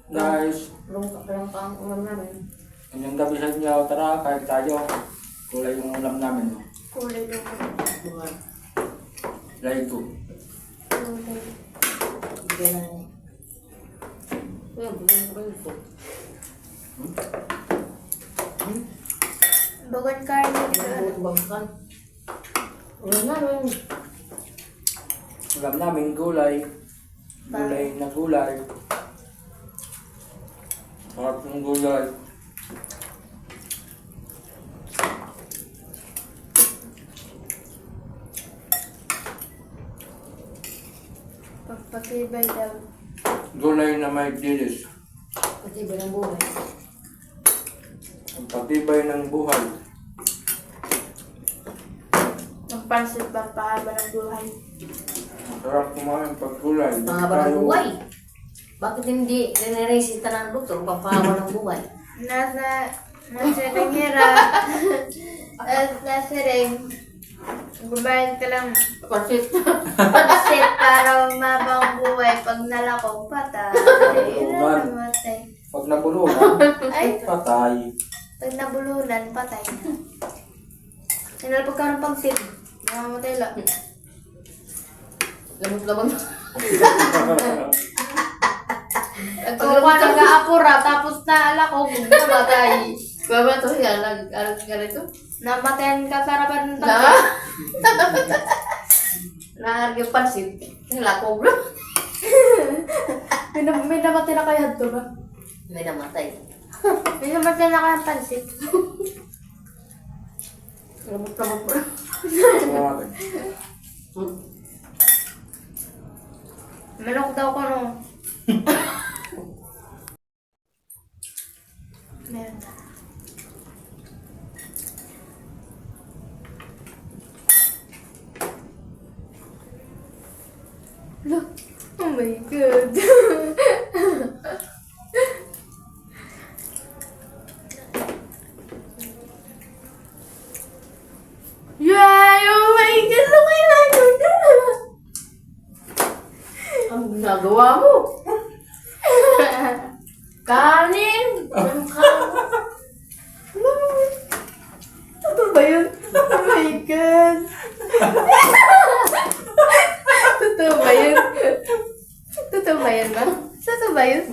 Guys, Lang pa ang ulam namin. inyong gabi sa inyo. Tara, kahit tayo. Kulay yung ulam namin. No? Kulay daw ko. Buwan. Kulay ko. Kulay. Bigyan na niya. Kuya, bigyan ko kayo ito. Bagon karne. Bangkan. Ulam namin. Ulam namin gulay. Gulay na gulay. Sarap ng gulay. Pagpatibay daw. Gulay na may dilis. Pati ba ng buhay? Ang patibay ng buhay. Ang pansit ba pahaba ng buhay? Ang sarap kumain pag gulay. Pangaba ng buhay. Bakit hindi niresita ng doktor pampahaba ng buhay? Nasa ringera. Nasa ring. Gubayad ka lang Pansit. pansit para mabang buhay. Pag nalakaw, patay. Man. Namatay. Pag nabulunan, Ay, patay. pag nabulunan, patay na. Sinalpag ka ng pansit. Namamatay lang. Lamot-lamot. Nagkukuha ng kaapura, tapos naalakaw, namatay. Baba to yan. Alam ka rito? Namatayan ka para pa ng Na? pansit. Naharap yung pansit. Yung lakog na. May namatay na kaya ito ba? May namatay. May namatay na kaya pansit. Lamot-lamot mo. Manok daw ko no. Meron na. Look. Oh my God. Yay! Oh my God! Lumailago na! Ang ginagawa mo? Kanin! Anong kanin? Totoo ba yun? Oh my God! Totoo ba yun? Totoo ba yun ba? Totoo ba yun?